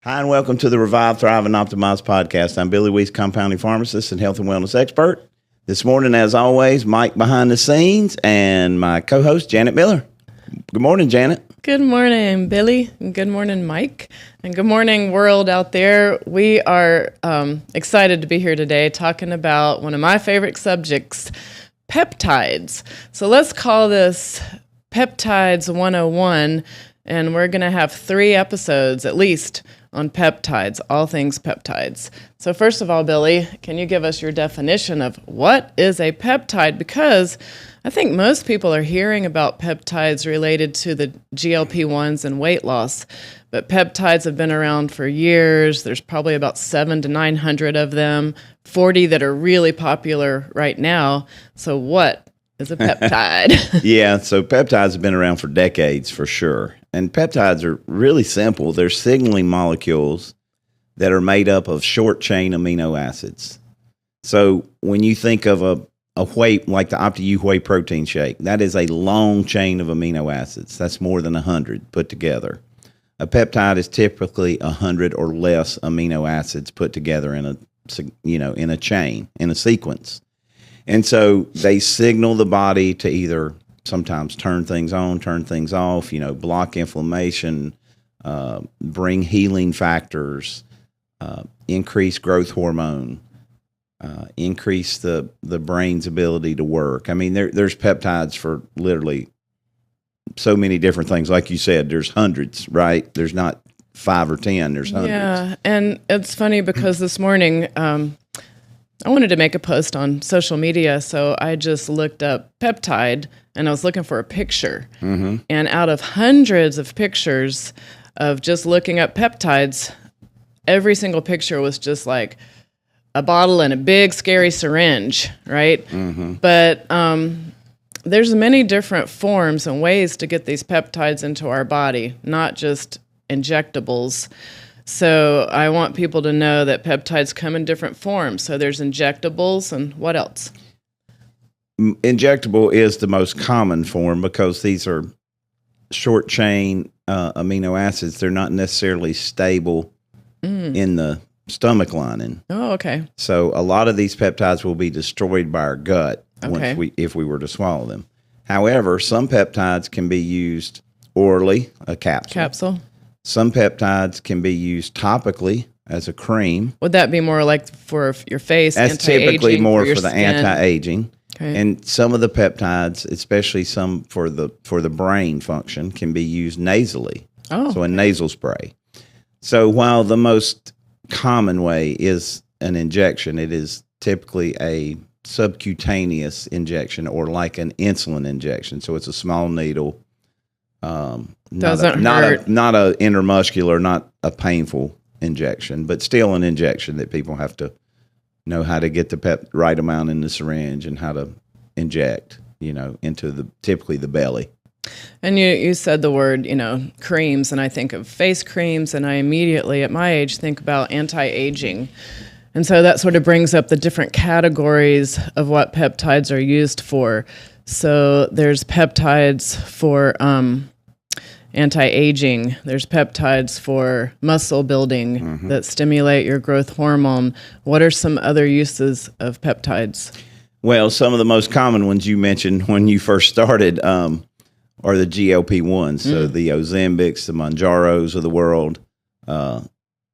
Hi, and welcome to the Revive, Thrive, and Optimize podcast. I'm Billy Weiss, compounding pharmacist and health and wellness expert. This morning, as always, Mike behind the scenes and my co-host, Janet Miller. Good morning, Janet. Good morning, Billy. And good morning, Mike. And good morning, world out there. We are excited to be here today talking about one of my favorite subjects, peptides. So let's call this Peptides 101, and we're going to have 3 episodes at least on peptides, all things peptides. So first of all, Billy, can you give us your definition of what is a peptide? Because I think most people are hearing about peptides related to the GLP-1s and weight loss, but peptides have been around for years. There's probably about 700 to 900 of them, 40 that are really popular right now. So what is a peptide? Yeah, so peptides have been around for decades for sure. And peptides are really simple. They're signaling molecules that are made up of short-chain amino acids. So when you think of a whey, like the OptiU whey protein shake, that is a long chain of amino acids. That's more than 100 put together. A peptide is typically 100 or less amino acids put together in a chain, in a sequence. And so they signal the body to either sometimes turn things on, turn things off, block inflammation, bring healing factors, increase growth hormone, increase the brain's ability to work. I mean, there's peptides for literally so many different things. Like you said, there's hundreds, right? There's not 5 or 10, there's hundreds. Yeah, and it's funny because this morning I wanted to make a post on social media, so I just looked up peptide, and I was looking for a picture. Mm-hmm. And out of hundreds of pictures of just looking up peptides, every single picture was just like a bottle and a big, scary syringe, right? Mm-hmm. But there's many different forms and ways to get these peptides into our body, not just injectables. So I want people to know that peptides come in different forms. So there's injectables, and what else? Injectable is the most common form because these are short chain amino acids. They're not necessarily stable in the stomach lining. Oh, okay. So a lot of these peptides will be destroyed by our gut if we were to swallow them. However, some peptides can be used orally, a capsule. Some peptides can be used topically as a cream. Would that be more like for your face? That's typically more for the skin? anti-aging. Okay. And some of the peptides, especially some for the brain function, can be used nasally. Oh, so a nasal spray. So while the most common way is an injection, it is typically a subcutaneous injection or like an insulin injection. So it's a small needle. Doesn't hurt. Not a intramuscular, not a painful injection, but still an injection that people have to know how to get the right amount in the syringe and how to inject, into typically the belly. And you said the word, creams, and I think of face creams, and I immediately, at my age, think about anti-aging. And so that sort of brings up the different categories of what peptides are used for. So there's peptides for anti-aging. There's peptides for muscle building that stimulate your growth hormone. What are some other uses of peptides? Well, some of the most common ones you mentioned when you first started are the GLP-1s. So the Ozempics, the Mounjaros of the world,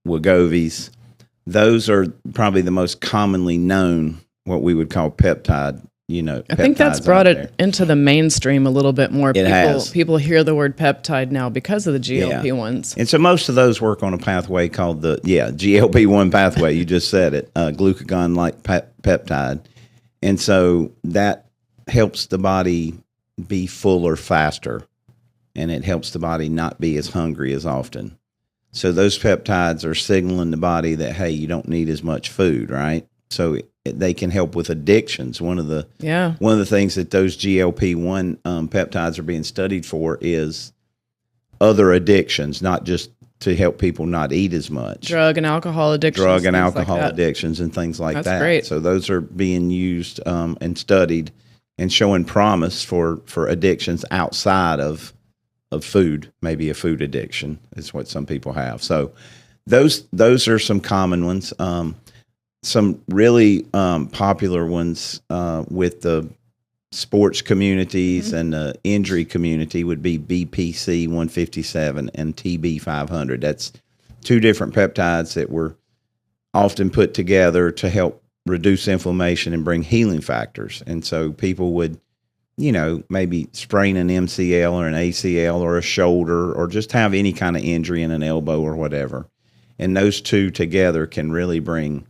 Wegovy's. Those are probably the most commonly known, what we would call peptide. I think that's brought it into the mainstream a little bit more. People hear the word peptide now because of the GLP-1s. And so most of those work on a pathway called the GLP-1 pathway. You just said it, glucagon-like peptide. And so that helps the body be fuller faster, and it helps the body not be as hungry as often. So those peptides are signaling the body that, hey, you don't need as much food, right? So they can help with addictions. One of the things that those GLP-1 peptides are being studied for is other addictions, not just to help people not eat as much. Drug and alcohol addictions. Addictions and things like that. That's great. So those are being used and studied and showing promise for addictions outside of food. Maybe a food addiction is what some people have. So those are some common ones. Some really popular ones with the sports communities and the injury community would be BPC 157 and TB 500. That's two different peptides that were often put together to help reduce inflammation and bring healing factors. And so people would, maybe sprain an MCL or an ACL or a shoulder or just have any kind of injury in an elbow or whatever. And those two together can really bring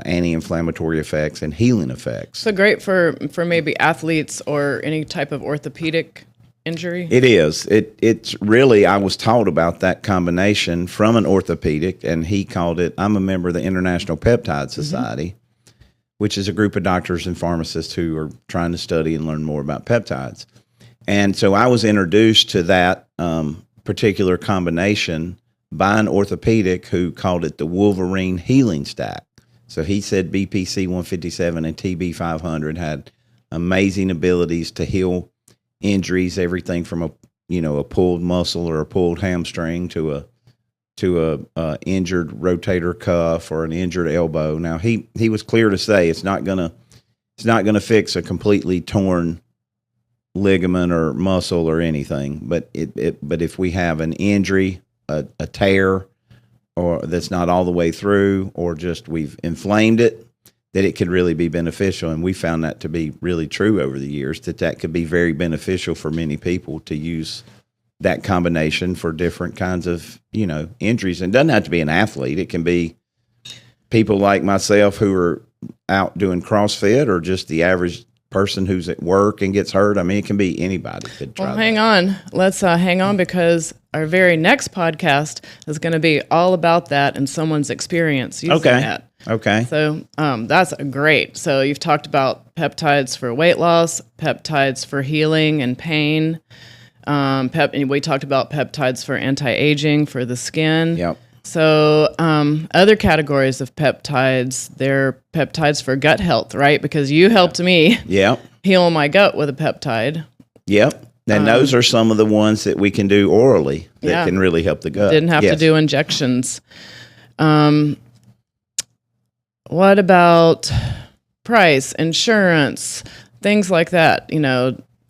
anti-inflammatory effects and healing effects. So great for maybe athletes or any type of orthopedic injury? It is. It's really, I was taught about that combination from an orthopedic, and he called it, I'm a member of the International Peptide Society, which is a group of doctors and pharmacists who are trying to study and learn more about peptides. And so I was introduced to that particular combination by an orthopedic who called it the Wolverine Healing Stack. So he said BPC 157 and TB 500 had amazing abilities to heal injuries, everything from a pulled muscle or a pulled hamstring to a injured rotator cuff or an injured elbow. Now he was clear to say it's not gonna fix a completely torn ligament or muscle or anything, but if we have an injury, a tear, or that's not all the way through, or just we've inflamed it, that it could really be beneficial. And we found that to be really true over the years, that could be very beneficial for many people to use that combination for different kinds of, injuries. And it doesn't have to be an athlete. It can be people like myself who are out doing CrossFit, or just the average person who's at work and gets hurt. I mean, it can be anybody could try. Well, hang on. Let's hang on, because our very next podcast is going to be all about that and someone's experience using that. Okay. So that's great. So you've talked about peptides for weight loss, peptides for healing and pain. We talked about peptides for anti-aging, for the skin. Yep. So other categories of peptides, they're peptides for gut health, right? Because you helped me heal my gut with a peptide. Yep. And those are some of the ones that we can do orally that can really help the gut. Didn't have to do injections. What about price, insurance, things like that?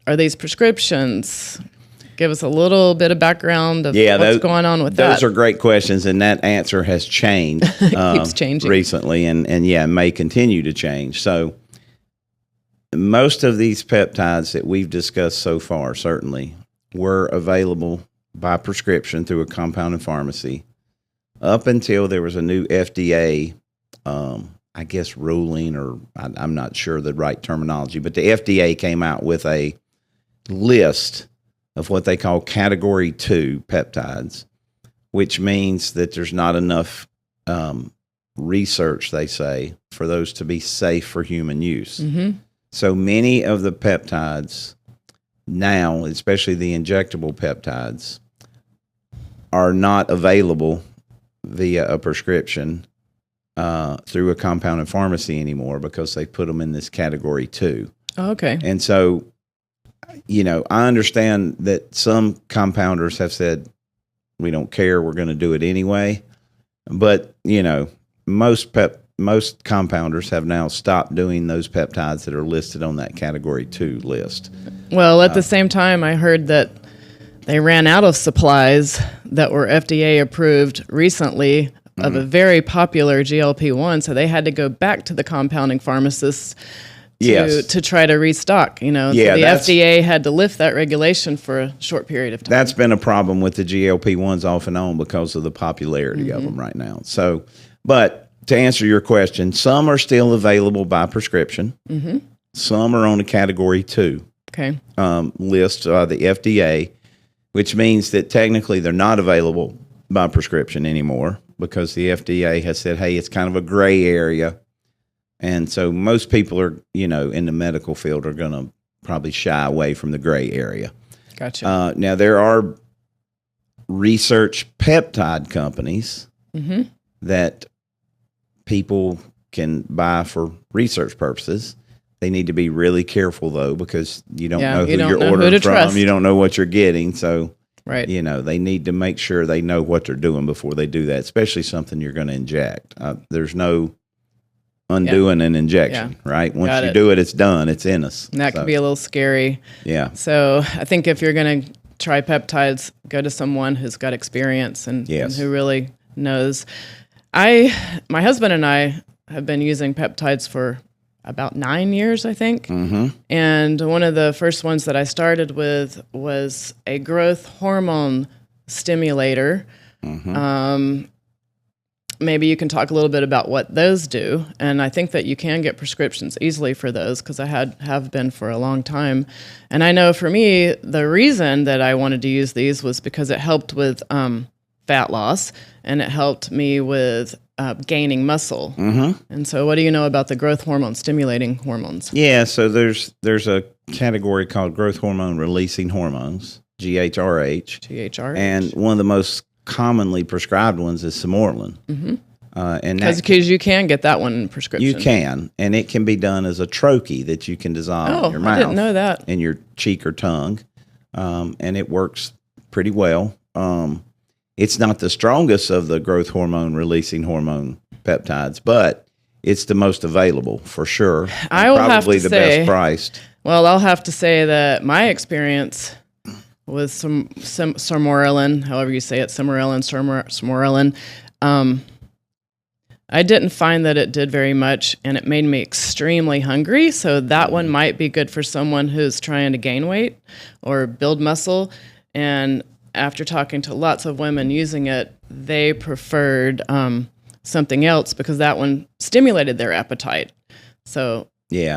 Are these prescriptions? Give us a little bit of background of what's going on with that. Those are great questions, and that answer has changed. Keeps changing recently, and may continue to change. So most of these peptides that we've discussed so far certainly were available by prescription through a compounding pharmacy up until there was a new FDA, ruling, or I'm not sure the right terminology, but the FDA came out with a list of what they call Category 2 peptides, which means that there's not enough research, they say, for those to be safe for human use. Mm-hmm. So many of the peptides now, especially the injectable peptides, are not available via a prescription through a compounding pharmacy anymore, because they put them in this Category 2. Oh, okay. And so, I understand that some compounders have said, we don't care, we're going to do it anyway. But, most compounders have now stopped doing those peptides that are listed on that Category 2 list. Well, at the same time, I heard that they ran out of supplies that were FDA approved recently of a very popular GLP-1, so they had to go back to the compounding pharmacists to try to restock, So the FDA had to lift that regulation for a short period of time. That's been a problem with the GLP-1s off and on because of the popularity of them right now. So, but to answer your question, some are still available by prescription. Mm-hmm. Some are on a Category 2 list by the FDA, which means that technically they're not available by prescription anymore, because the FDA has said, hey, it's kind of a gray area. And so most people are, in the medical field are going to probably shy away from the gray area. Gotcha. Now, there are research peptide companies that people can buy for research purposes. They need to be really careful, though, because you don't know who you're ordering from. You don't know what you're getting. So Right. They need to make sure they know what they're doing before they do that, especially something you're going to inject. There's no undoing an injection, right? Once you do it, it's done. It's in us. And that can be a little scary. Yeah. So I think if you're going to try peptides, go to someone who's got experience and who really knows. My husband and I have been using peptides for about 9 years, I think. Mm-hmm. And one of the first ones that I started with was a growth hormone stimulator. Mm-hmm. Maybe you can talk a little bit about what those do. And I think that you can get prescriptions easily for those because I have been for a long time. And I know for me, the reason that I wanted to use these was because it helped with fat loss and it helped me with gaining muscle. Mm-hmm. And so what do you know about the growth hormone stimulating hormones? Yeah, so there's a category called growth hormone releasing hormones, GHRH. GHRH. And one of the most commonly prescribed ones is Simorelin. Mm-hmm. And because you can get that one in prescription. You can, and it can be done as a troche that you can dissolve in your mouth. I didn't know that. In your cheek or tongue, and it works pretty well. It's not the strongest of the growth hormone releasing hormone peptides, but it's the most available for sure. I will probably have to the say, best priced. Well, I'll have to say that my experience with some Simorelin, however you say it, Simorelin, I didn't find that it did very much, and it made me extremely hungry. So that one might be good for someone who's trying to gain weight or build muscle. And after talking to lots of women using it, they preferred something else because that one stimulated their appetite. So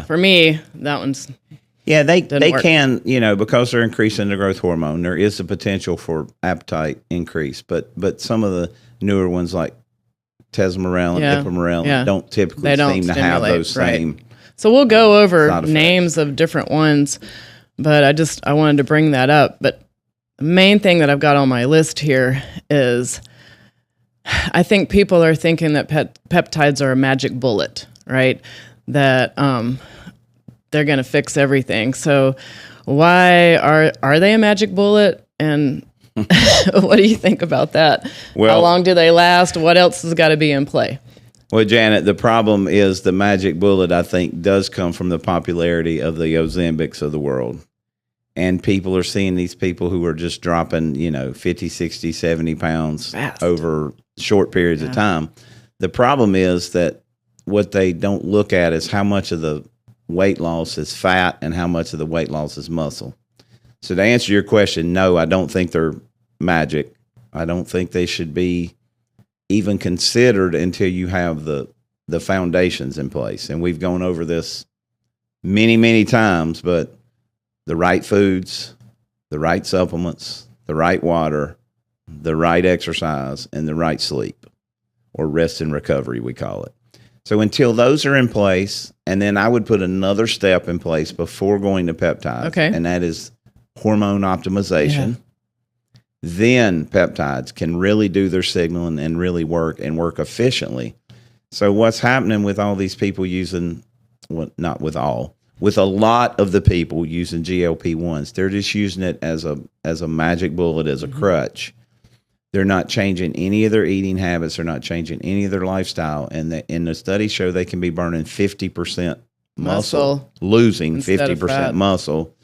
for me, that one's they work. can, because they're increasing the growth hormone, there is the potential for appetite increase. But some of the newer ones like Tesamorelin, Ipamorelin don't typically seem to have those same. So we'll go over names of different ones, but I wanted to bring that up. But the main thing that I've got on my list here is I think people are thinking that peptides are a magic bullet, right? That they're going to fix everything. So why are they a magic bullet? And what do you think about that? Well, how long do they last? What else has got to be in play? Well, Janet, the problem is the magic bullet, I think, does come from the popularity of the Ozempics of the world. And people are seeing these people who are just dropping, 50, 60, 70 pounds fast over short periods of time. The problem is that what they don't look at is how much of the weight loss is fat and how much of the weight loss is muscle. So to answer your question, no, I don't think they're magic. I don't think they should be even considered until you have the foundations in place. And we've gone over this many, many times, but the right foods, the right supplements, the right water, the right exercise, and the right sleep, or rest and recovery, we call it. So until those are in place, and then I would put another step in place before going to peptides, and that is hormone optimization. Then peptides can really do their signaling and really work efficiently. So what's happening with all these people using, well, not with all, with a lot of the people using GLP-1s, they're just using it as a magic bullet, as a crutch. They're not changing any of their eating habits. They're not changing any of their lifestyle. And the studies show they can be burning 50% muscle, losing 50% muscle.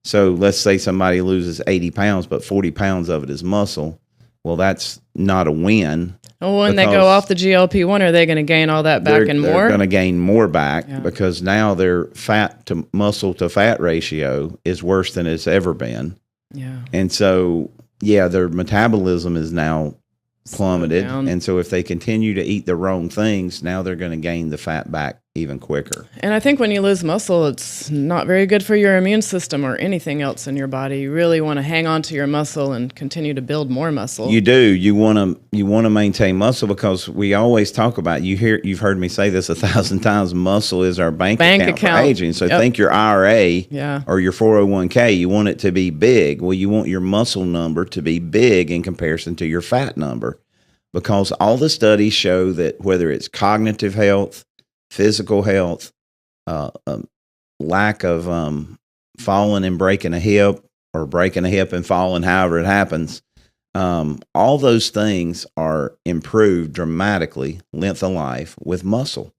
So let's say somebody loses 80 pounds, but 40 pounds of it is muscle. Well, that's not a win. Well, when they go off the GLP-1, are they going to gain all that back and more? They're going to gain more back because now their fat to muscle to fat ratio is worse than it's ever been. Yeah. And so, their metabolism is now plummeted. And so if they continue to eat the wrong things, now they're going to gain the fat back even quicker. And I think when you lose muscle, it's not very good for your immune system or anything else in your body. You really want to hang on to your muscle and continue to build more muscle. You do. You want to maintain muscle because we always talk about, you've heard me say this 1,000 times, muscle is our bank account for aging. So think your IRA or your 401k, you want it to be big. Well, you want your muscle number to be big in comparison to your fat number, because all the studies show that whether it's cognitive health, physical health, lack of falling and breaking a hip or breaking a hip and falling, however it happens, all those things are improved dramatically, length of life, with muscle.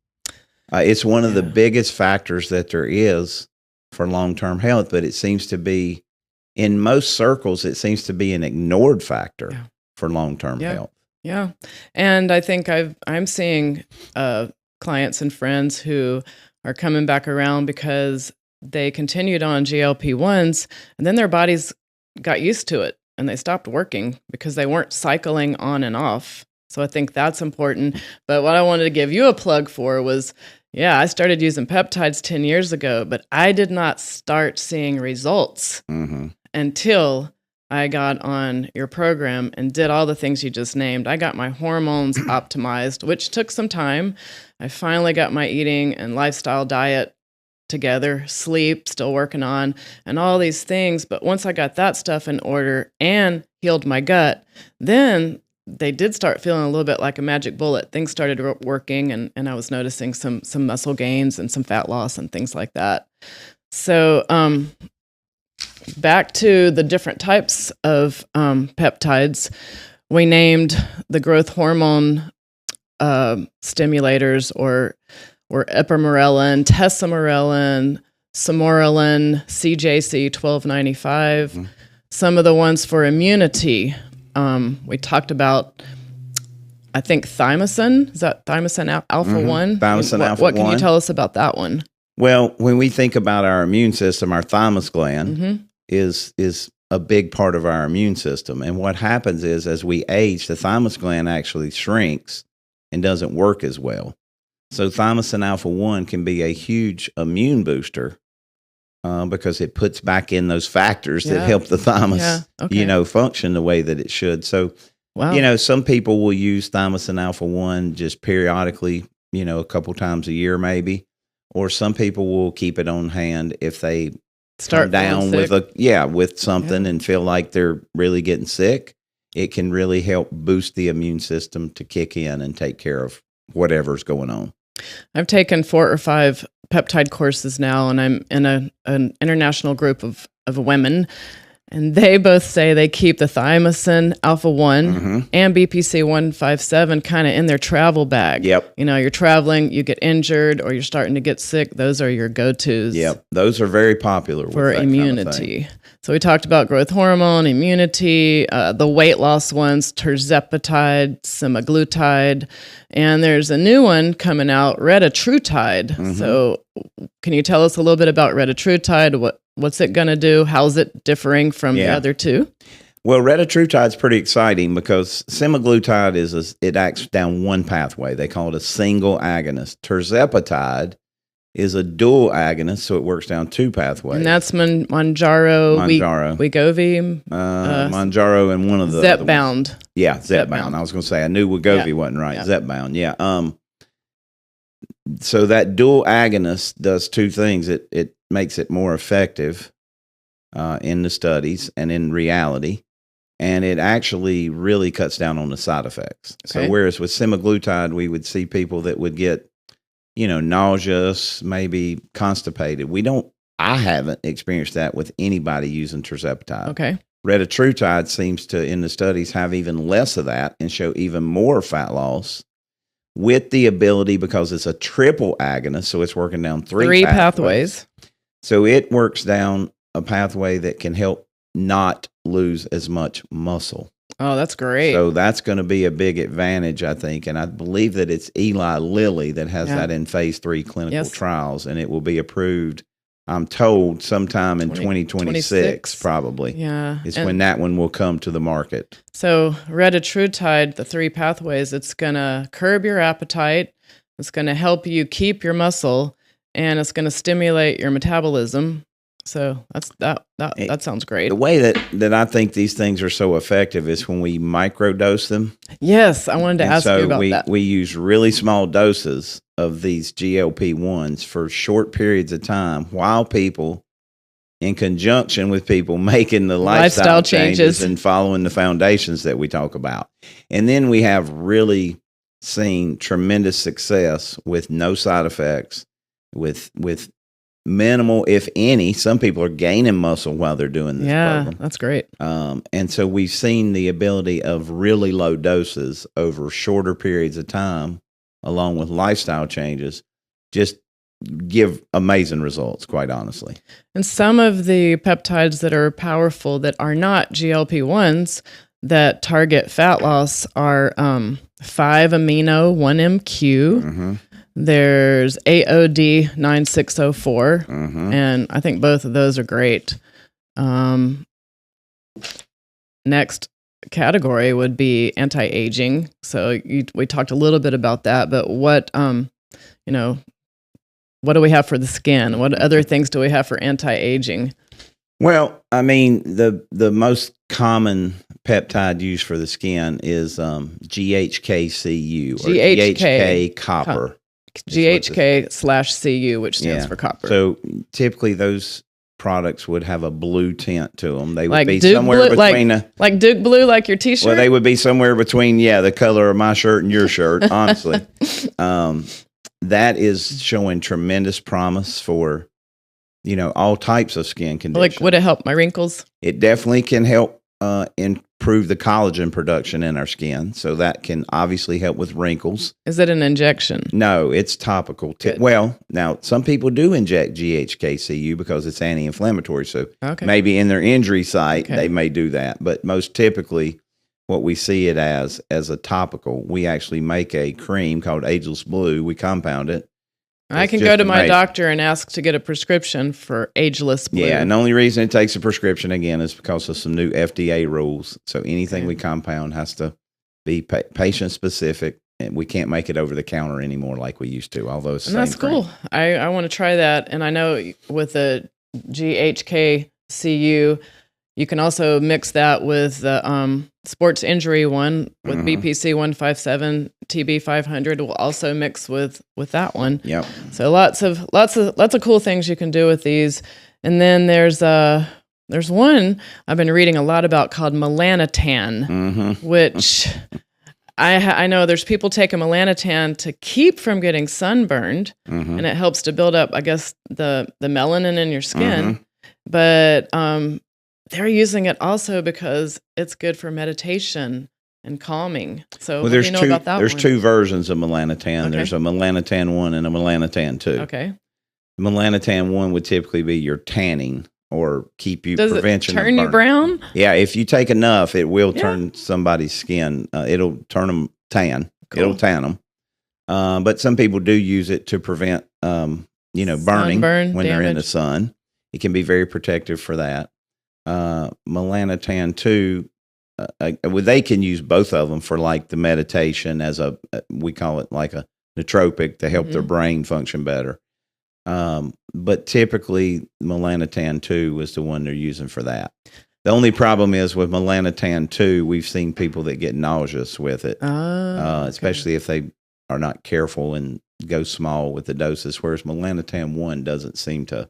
It's one of the biggest factors that there is for long-term health, but it seems to be, in most circles, it seems to be an ignored factor for long-term health. Yeah. And I think I'm seeing clients and friends who are coming back around because they continued on GLP-1s and then their bodies got used to it and they stopped working because they weren't cycling on and off. So I think that's important. But what I wanted to give you a plug for was, I started using peptides 10 years ago, but I did not start seeing results until I got on your program and did all the things you just named. I got my hormones optimized, which took some time. I finally got my eating and lifestyle diet together, sleep, still working on, and all these things. But once I got that stuff in order and healed my gut, then they did start feeling a little bit like a magic bullet. Things started working, and I was noticing some muscle gains and some fat loss and things like that. So back to the different types of peptides, we named the growth hormone stimulators or ipamorelin, tesamorelin, samorelin, CJC 1295. Some of the ones for immunity, we talked about, I think, thymosin. Is that thymosin alpha 1? Thymosin alpha 1. What can you tell us about that one? Well, when we think about our immune system, our thymus gland is a big part of our immune system. And what happens is, as we age, the thymus gland actually shrinks and doesn't work as well. So thymosin alpha 1 can be a huge immune booster because it puts back in those factors that help the thymus, function the way that it should. So, some people will use thymosin alpha 1 just periodically, a couple times a year maybe, or some people will keep it on hand if they start down with something and feel like they're really getting sick. It can really help boost the immune system to kick in and take care of whatever's going on. I've taken 4 or 5 peptide courses now, and I'm in an international group of women, and they both say they keep the thymosin alpha 1 and BPC 157 kind of in their travel bag. Yep. You're traveling, you get injured, or you're starting to get sick. Those are your go-tos. Yep. Those are very popular for immunity. So we talked about growth hormone, immunity, the weight loss ones, tirzepatide, semaglutide, and there's a new one coming out, retatrutide. So can you tell us a little bit about retatrutide? What's it going to do? How's it differing from the other two? Well, retatrutide is pretty exciting because semaglutide it acts down one pathway. They call it a single agonist. Tirzepatide is a dual agonist, so it works down 2 pathways. And that's Mounjaro, Wegovy, Mounjaro, and one of the Zepbound. Zepbound. I was going to say I knew Wegovy wasn't right. Zepbound, so that dual agonist does 2 things. It makes it more effective in the studies and in reality, and it actually really cuts down on the side effects. Okay. So whereas with semaglutide, we would see people that would get nauseous, maybe constipated. I haven't experienced that with anybody using tirzepatide. Okay. Retatrutide seems to, in the studies, have even less of that and show even more fat loss with the ability, because it's a triple agonist, so it's working down 3 pathways. So it works down a pathway that can help not lose as much muscle. Oh, that's great. So that's going to be a big advantage, I think. And I believe that it's Eli Lilly that has that in phase 3 clinical trials, and it will be approved, I'm told, sometime in 2026 probably. Yeah. Is when that one will come to the market. So retatrutide, the 3 pathways, it's going to curb your appetite, it's going to help you keep your muscle, and it's going to stimulate your metabolism. So that sounds great. The way that I think these things are so effective is when we microdose them. Yes, I wanted to ask you about that. We use really small doses of these GLP-1s for short periods of time while people, in conjunction with people making the lifestyle changes and following the foundations that we talk about. And then we have really seen tremendous success with no side effects, with minimal, if any. Some people are gaining muscle while they're doing this program. That's great. And so we've seen the ability of really low doses over shorter periods of time, along with lifestyle changes, just give amazing results, quite honestly. And some of the peptides that are powerful that are not GLP-1s that target fat loss are 5-amino 1MQ. Mm-hmm. There's AOD 9604, and I think both of those are great. Next category would be anti-aging. So we talked a little bit about that, but what do we have for the skin? What other things do we have for anti-aging? Well, I mean, the most common peptide used for the skin is GHKCU or GHK copper. GHK/Cu, which stands for copper. So typically those products would have a blue tint to them. They would like be Duke somewhere blue, between like Duke blue, like your T-shirt. Well, they would be somewhere between the color of my shirt and your shirt. Honestly, that is showing tremendous promise for all types of skin conditions. Like, would it help my wrinkles? It definitely can help improve the collagen production in our skin, so that can obviously help with wrinkles. Is it an injection? No, it's topical. Well, now some people do inject GHKCU because it's anti-inflammatory, so maybe in their injury site they may do that, but most typically what we see it as a topical. We actually make a cream called Ageless Blue. We compound it. I can go to my doctor and ask to get a prescription for Ageless Blue. Yeah, and the only reason it takes a prescription, again, is because of some new FDA rules. So anything we compound has to be patient-specific, and we can't make it over the counter anymore like we used to, although it's the same that's cream. Cool. I want to try that, and I know with the GHKCU, you can also mix that with the sports injury one with BPC 157, TB 500 will also mix with that one. Yep. So lots of cool things you can do with these. And then there's one I've been reading a lot about called melanotan, which I know there's people taking melanotan to keep from getting sunburned, and it helps to build up, I guess, the melanin in your skin. But they're using it also because it's good for meditation and calming. So what do you know about that there's one? two versions of melanotan. Okay. There's a melanotan 1 and a melanotan 2. Okay. Melanotan 1 would typically be your tanning or keep you prevention. Does it turn you brown? Yeah, if you take enough, it will turn somebody's skin. It'll turn them tan. Cool. It'll tan them. But some people do use it to prevent, burning when they're in the sun. It can be very protective for that. Melanotan 2, they can use both of them for like the meditation as we call it like a nootropic to help their brain function better. But typically melanotan 2 is the one they're using for that. The only problem is with melanotan 2, we've seen people that get nauseous with it, especially if they are not careful and go small with the doses, whereas melanotan 1 doesn't seem to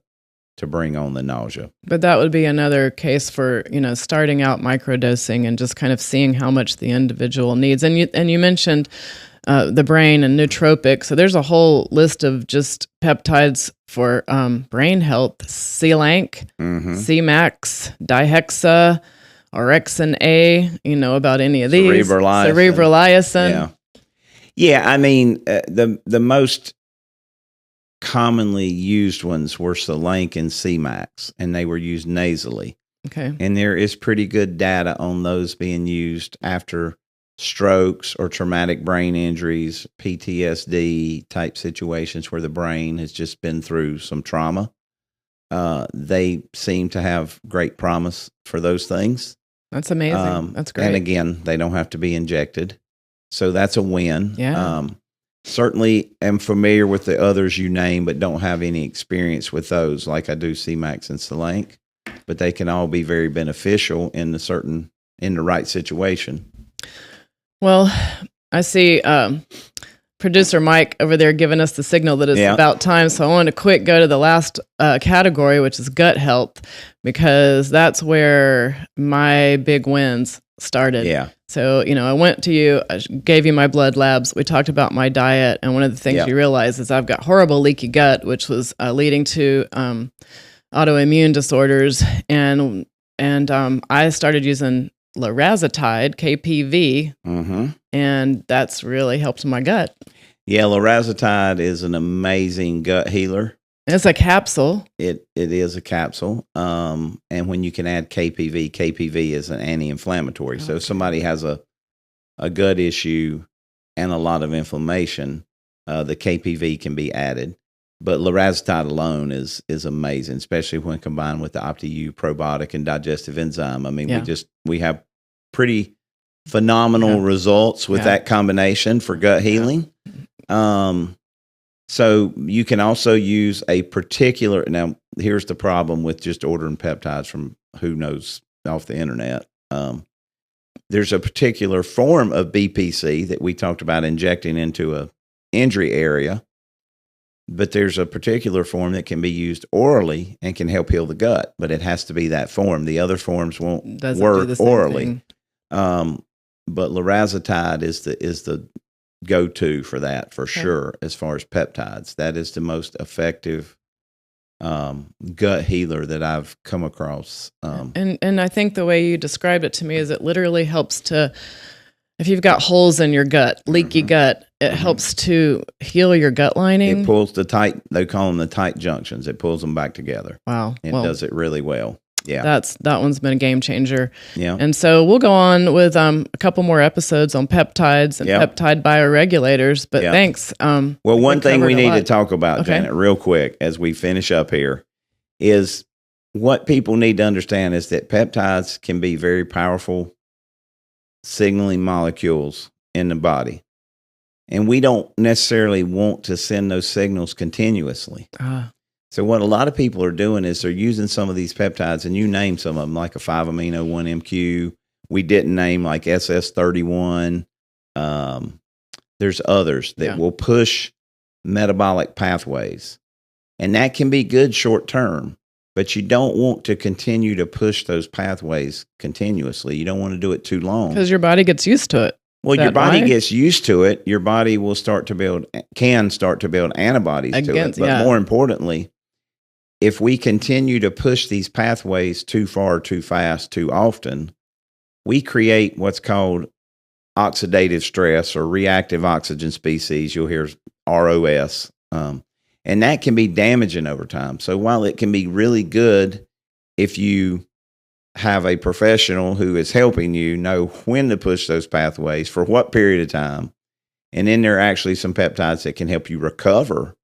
bring on the nausea. But that would be another case for, starting out microdosing and just kind of seeing how much the individual needs. And you mentioned the brain and nootropic. So there's a whole list of just peptides for brain health: C-Lank, C-Max, Dihexa, Orexin A. You know about any of these? Cerebroliacin. Yeah. I mean, the most commonly used ones were C-Lank and C-Max, and they were used nasally. Okay. And there is pretty good data on those being used after strokes or traumatic brain injuries, PTSD type situations where the brain has just been through some trauma. They seem to have great promise for those things. That's amazing. That's great. And again, they don't have to be injected. So that's a win. Yeah. Certainly am familiar with the others you name, but don't have any experience with those like I do C-Max and C-Lank. But they can all be very beneficial in the right situation. Well, I see producer Mike over there giving us the signal that it's about time. So I want to go to the last category, which is gut health, because that's where my big wins started. Yeah. So, I went to you, I gave you my blood labs. We talked about my diet. And one of the things you realize is I've got horrible leaky gut, which was leading to autoimmune disorders. And I started using Lorazepam, KPV, and that's really helped my gut. Yeah, Lorazepam is an amazing gut healer. It's a capsule. It is a capsule. And when you can add KPV is an anti-inflammatory. So if somebody has a gut issue and a lot of inflammation, the KPV can be added. But Lorazepam alone is amazing, especially when combined with the OptiU probiotic and digestive enzyme. I mean, we have pretty phenomenal results with that combination for gut healing. So you can also use a particular, now here's the problem with just ordering peptides from who knows off the internet. There's a particular form of BPC that we talked about injecting into a injury area, but there's a particular form that can be used orally and can help heal the gut, but it has to be that form. The other forms won't work orally. But Lorazepam is the go-to for that for sure. As far as peptides, that is the most effective gut healer that I've come across. And I think the way you described it to me is it literally helps to, if you've got holes in your gut, leaky gut, it helps to heal your gut lining. It pulls the tight, they call them the tight junctions. It pulls them back together. Wow. It does it really well. Yeah. That one's been a game changer. Yeah. And so we'll go on with a couple more episodes on peptides and peptide bioregulators, but thanks. Well, one thing we need to talk about, Janet, real quick as we finish up here is what people need to understand is that peptides can be very powerful signaling molecules in the body. And we don't necessarily want to send those signals continuously. So what a lot of people are doing is they're using some of these peptides, and you name some of them, like a 5-amino-1-MQ. We didn't name like SS31. There's others that will push metabolic pathways. And that can be good short term, but you don't want to continue to push those pathways continuously. You don't want to do it too long. Because your body gets used to it. Well, your body gets used to it. Your body will can start to build antibodies to it. But more importantly, if we continue to push these pathways too far, too fast, too often, we create what's called oxidative stress or reactive oxygen species. You'll hear ROS. And that can be damaging over time. So while it can be really good if you have a professional who is helping you know when to push those pathways, for what period of time, and then there are actually some peptides that can help you recover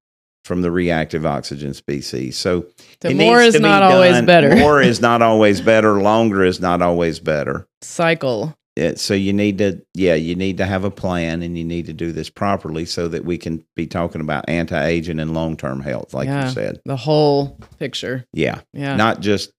from the reactive oxygen species. So more is not always better. More is not always better. Longer is not always better. Cycle. So you need to have a plan, and you need to do this properly so that we can be talking about anti-aging and long-term health, like you said. The whole picture. Yeah. Not just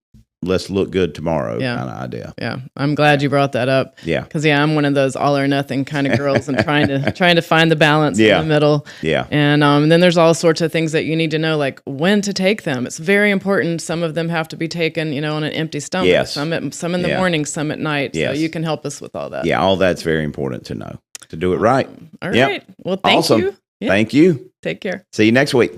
let's look good tomorrow kind of idea. Yeah. I'm glad you brought that up. Yeah. Because I'm one of those all or nothing kind of girls and trying to find the balance in the middle. Yeah. And then there's all sorts of things that you need to know, like when to take them. It's very important. Some of them have to be taken, on an empty stomach. Yes. Some in the morning, some at night. Yes. So you can help us with all that. Yeah. All that's very important to know, to do it right. All right. Well, thank you. Yeah. Thank you. Take care. See you next week.